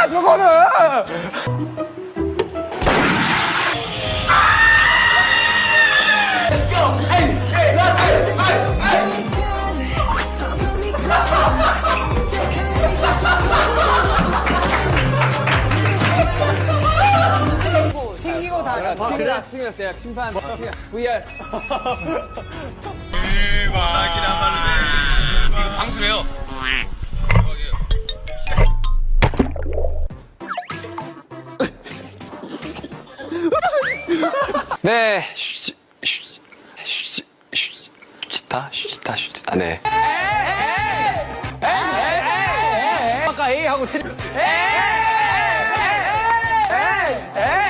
저거는. 튕기고 다. 튕겼어. 내가 심판. VR. 대박이란 말이네. 이거 방수래요. 네, 슈지타. 네. 아까 A 하고 틀. 에이!